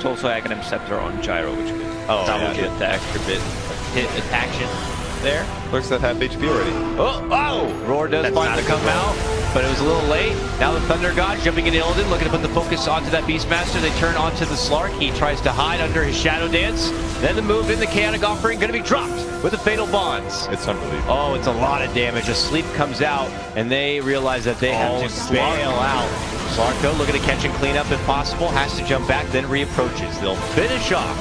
It's also Aghanim Scepter on Gyro, which could yeah, get the extra bit of hit action there. Lurks that half HP already. Oh! Roar does finally come out, but it was a little late. Now the Thunder God jumping in Illidan, looking to put the focus onto that Beastmaster. They turn onto the Slark. He tries to hide under his Shadow Dance. Then the move in the Chaotic Offering, going to be dropped with the Fatal Bonds. It's unbelievable. Oh, it's a lot of damage. A sleep comes out, and they realize that they have to bail out. Slark, though, looking to catch and clean up if possible. Has to jump back, then reapproaches. They'll finish off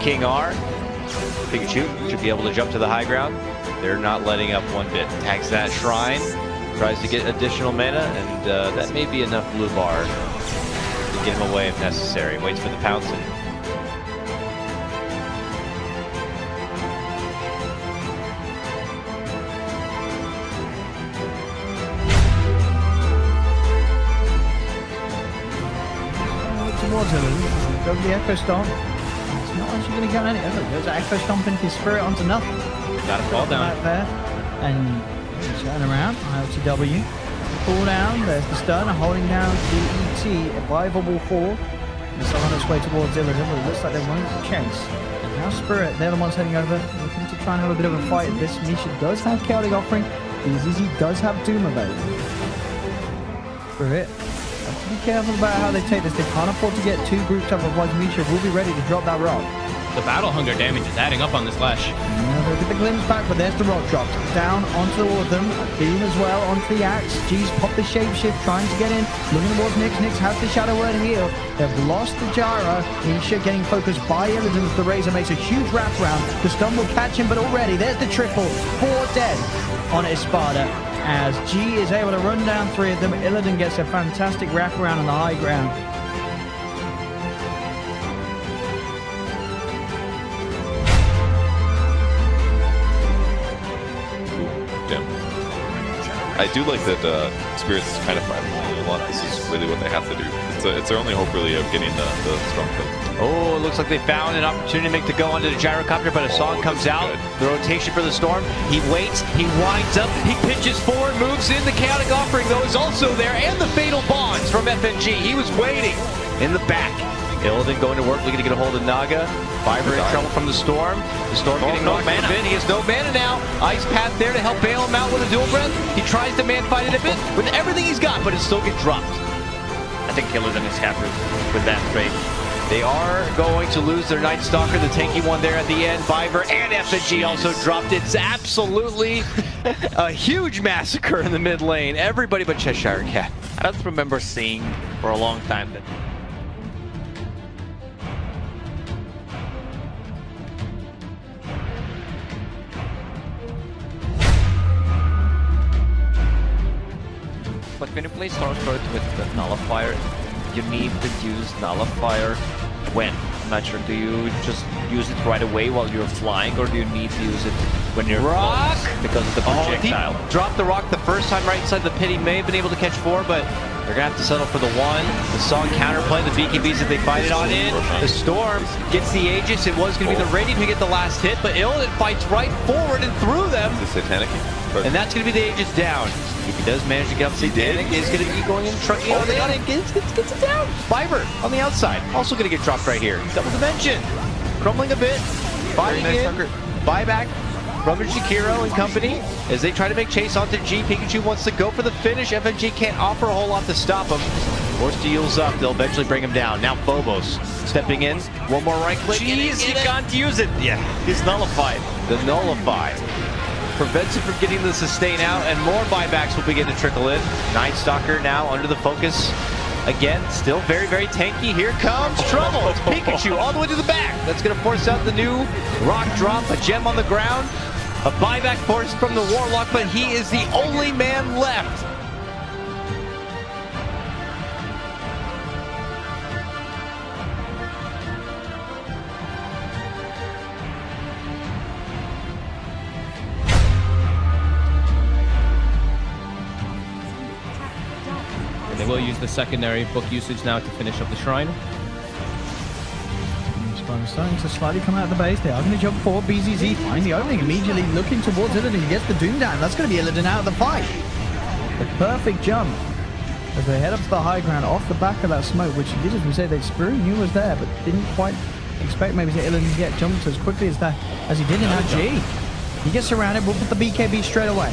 King R. Pikachu should be able to jump to the high ground. They're not letting up one bit. Tags that Shrine, tries to get additional mana, and that may be enough blue bar to get him away if necessary. Waits for the pouncing. Towards him, go for the Echo Stomp. It's not actually going to get any. There's an Echo Stomp into his Spirit onto nothing. Got to fall down. Right there. And turn around. ILTW. Pull down. There's the stun. Holding down the ET. Survivable 4. And so on its way towards Illidan. It looks like they're running to chase. And now Spirit, they're the ones heading over. Looking to try and have a bit of a fight. This Misha does have Chaotic Offering. Easy does have Doom available. Spirit. Have to be careful about how they take this. They can't afford to get too grouped up, otherwise Misha will be ready to drop that rock. The Battle Hunger damage is adding up on this Lash. Now look at the glimpse back, but there's the rock drop. Down onto all of them. Beam as well onto the axe. G's pop the shapeshift, trying to get in. Looking towards Nyx. Nyx has the Shadow Word heal. They've lost the Gyro. Misha getting focused by Illidan as the Razor makes a huge wraparound. The stun will catch him, but already there's the triple. 4 dead on Espada. As G is able to run down 3 of them. Illidan gets a fantastic wraparound on the high ground. I do like that Spirits is kind of fighting a lot. This is really what they have to do. It's their only hope really of getting the strong kill. Oh, it looks like they found an opportunity to make the go onto the Gyrocopter, but a song comes out. The rotation for the Storm. He waits, he winds up, he pitches forward, moves in. The Chaotic Offering, though, is also there, and the Fatal Bonds from FNG. He was waiting in the back. Illidan going to work, looking to get a hold of Naga. Fiber in trouble from the Storm. The Storm getting no mana. He has no mana now. Ice Path there to help bail him out with a dual breath. He tries to man fight it a bit with everything he's got, but it still gets dropped. I think Illidan is happy with that trade. They are going to lose their Night Stalker, the tanky one there at the end. Viber and FNG also dropped. It's absolutely a huge massacre in the mid lane. Everybody but Cheshire Cat. I don't remember seeing for a long time that But when you play Stormstorm with the Nullifier, you need to use Nullifier when? I'm not sure. Do you just use it right away while you're flying, or do you need to use it when you're rock close because of the projectile? He dropped the rock the first time right inside the pit. He may have been able to catch 4, but they're going to have to settle for the 1. The song counterplay, the BKBs that they fight it on in. The Storm gets the Aegis. It was going to be the Radiant who get the last hit, but Illidan fights right forward and through them. It's a Satanic. And that's going to be the Aegis down. If he does manage to get up, Satanic is going to be going in, trucking on it, gets it down. Fiber on the outside, also going to get dropped right here. Double dimension, crumbling a bit, buying in, buyback from Shakiro and company as they try to make chase onto G. Pikachu wants to go for the finish. FNG can't offer a whole lot to stop him. Forced to heals up, they'll eventually bring him down. Now Phobos stepping in, one more right click. Jeez, he can't use it. Yeah, he's nullified. The nullify prevents him from getting the sustain out, and more buybacks will begin to trickle in. Night Stalker now under the focus. Again, still very, very tanky. Here comes trouble. It's Pikachu all the way to the back. That's going to force out the new rock drop, a gem on the ground. A buyback force from the Warlock, but he is the only man left. They will use the secondary book usage now to finish up the shrine. Starting to slightly come out of the base. They are going to jump forward. BZZ finding the opening, immediately looking towards Illidan. He gets the Doom down. That's going to be Illidan out of the fight. The perfect jump. as they head up to the high ground off the back of that smoke, which he did, as we say, that Spirit knew was there, but didn't quite expect maybe Illidan to get jumped as quickly as he did in that G. He gets surrounded, we'll put the BKB straight away.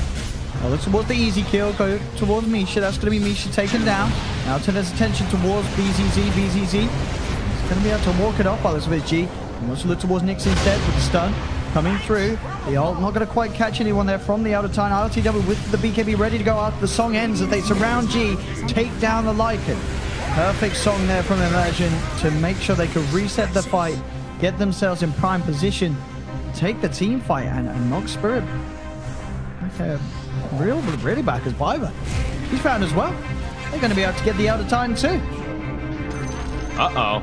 Now looks towards the easy kill, go towards Misha. That's going to be Misha taken down. Now turn his attention towards BZZ. He's going to be able to walk it off by this with G. He wants to look towards Nyx instead with the stun coming through. The ult not going to quite catch anyone there from the outer time. RTW with the BKB ready to go out. The song ends as they surround G, take down the Lycan. Perfect song there from Immersion to make sure they could reset the fight, get themselves in prime position, take the team fight, and knock Spirit really back as Viper. He's found as well. They're going to be able to get the outer time too. Uh-oh.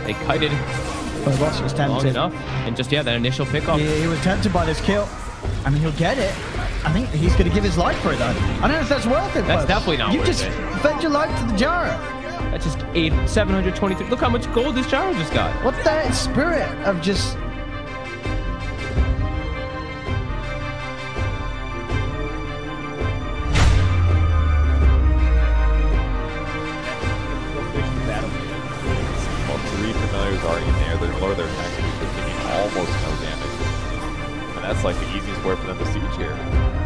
They kited Phobos was long tempted. enough. And just, yeah, that initial pickup. Yeah, he was tempted by this kill. I mean, he'll get it. I think he's going to give his life for it, though. I don't know if that's worth it, That's Phobos. definitely not You worth just it. fed your life to the Jara. That's just 723. Look how much gold this Gyro just got. What's that spirit of just... Well, 3 familiars are in there. They're lower their attack speed, they're taking almost no damage. And that's like the easiest way for them to siege here.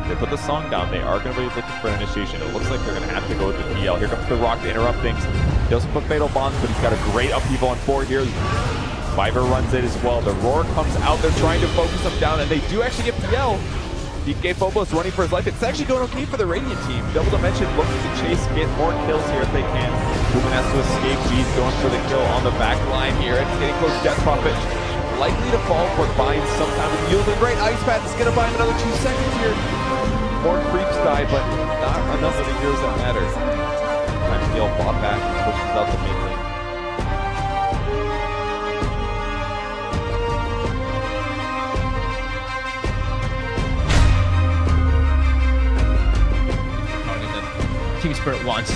They put the song down. They are going to be looking for an initiation. It looks like they're going to have to go with the PL. Here comes the Rock to interrupt things. He doesn't put Fatal Bonds, but he's got a great upheaval on 4 here. Viper runs it as well. The Roar comes out. They're trying to focus them down, and they do actually get PL. DK Phobos running for his life. It's actually going okay for the Radiant team. Double Dimension looking to chase, get more kills here if they can. Lumen has to escape. G's going for the kill on the back line here. It's getting close. Death Prophet likely to fall for binds sometime with yielding. Great Ice Path is going to buy him another 2 seconds here. More creeps die, but not enough of the heroes that matter. Time to heal bot back and pushes out the mid lane. Team Spirit wants to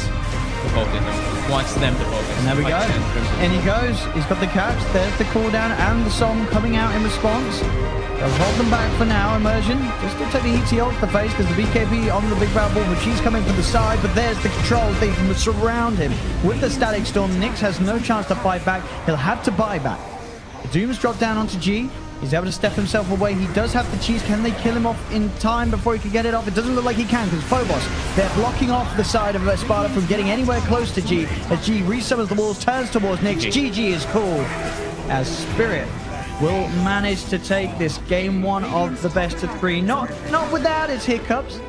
focus them, wants them to focus. And there we go. And he goes. He's got the catch. There's the cooldown and the song coming out in response. They'll hold them back for now. Immersion just to take the ET off the face because the BKB on the big barrel ball, but she's coming from the side. But there's the control. They surround him with the Static Storm. Nyx has no chance to fight back. He'll have to buy back. The Doom's dropped down onto G. He's able to step himself away. He does have the cheese. Can they kill him off in time before he can get it off? It doesn't look like he can because Phobos, they're blocking off the side of Sparta from getting anywhere close to G. As G resummons the walls, turns towards Nyx. GG is cool as Spirit will manage to take this game 1 of the best of 3. Not without its hiccups.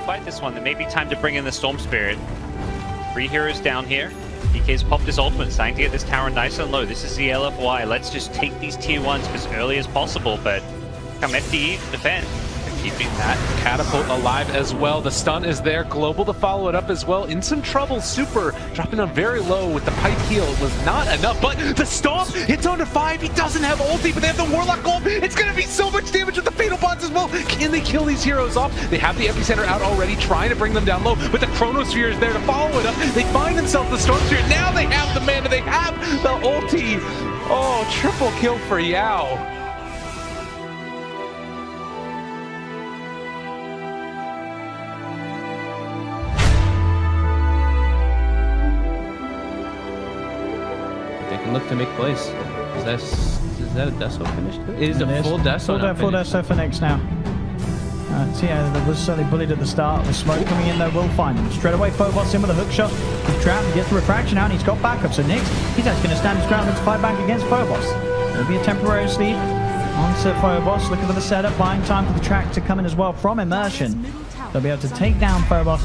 Fight this one. There may be time to bring in the Storm Spirit. 3 heroes down here. DK's popped his ultimate, starting to get this tower nice and low. This is the LFY. Let's just take these tier 1s as early as possible, but come FDE to defend. Keeping that catapult alive as well. The stun is there. Global to follow it up as well. In some trouble. Super dropping down very low with the pipe heal. It was not enough, but the stomp hits onto 5. He doesn't have ulti, but they have the Warlock Gold. It's going to be so much damage with the Fatal Bonds as well. Can they kill these heroes off? They have the Epicenter out already, trying to bring them down low, but the Chronosphere is there to follow it up. They find themselves the Storm Sphere. Now they have the mana. They have the ulti. Oh, triple kill for Yao. Look to make plays. Is that a Deso finish? It is a full Deso. Full Deso for Nyx now. So yeah, there was certainly bullied at the start. The smoke coming in there will find him. Straight away, Phobos in with a hook shot. He's trapped and gets the refraction out, and he's got backup. So Nyx, he's actually going to stand his ground and fight back against Phobos. There'll be a temporary sleep onto Phobos, looking for the setup, buying time for the track to come in as well from Immersion. They'll be able to take down Phobos,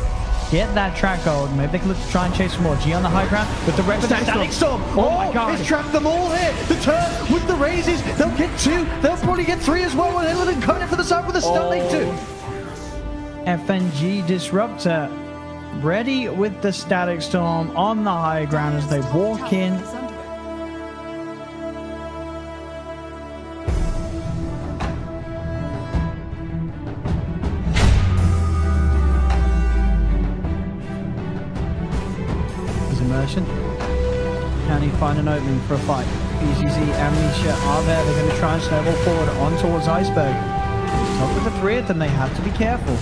get that track gold. Maybe they can look to try and chase some more. G on the high ground with the Static Storm. Oh my god. It's trapped them all here. The turn with the raises. They'll get 2. They'll probably get 3 as well. With Illidan coming in for the side with a stun. They do. FNG Disruptor ready with the Static Storm on the high ground as they walk in. Can he find an opening for a fight? BZZ and Misha are there. They're going to try and snowball forward on towards Iceberg. Top with the three of them, they have to be careful.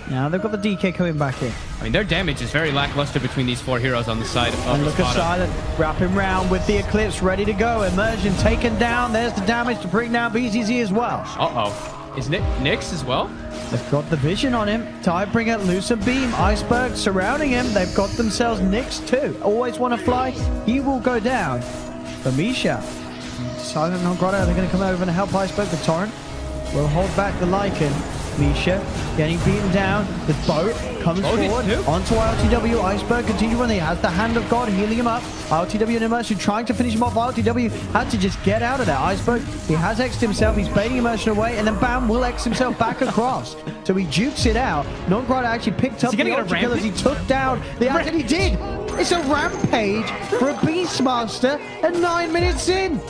Now they've got the DK coming back in. I mean, their damage is very lackluster between these 4 heroes on the side of And look at Silent wrapping round with the Eclipse ready to go. Immersion taken down. There's the damage to bring down BZZ as well. Uh-oh. Is Nyx as well? They've got the vision on him. Tidebringer, Lucid Beam, Iceberg surrounding him. They've got themselves Nyx too. Always want to fly. He will go down. For Misha. Silent and Grotto, they're going to come over and help Iceberg. The Torrent will hold back the Lycan. Misha getting beaten down. The boat comes forward onto ILTW. Iceberg continuing. He has the hand of God healing him up. ILTW and Immersion trying to finish him off. ILTW had to just get out of there. Iceberg, he has X'd himself. He's baiting Immersion away. And then bam, will X himself back across. So he jukes it out. Non-Grotto actually picked up the Ultra Kill as he took down the and he did. It's a rampage for a Beastmaster at 9 minutes in.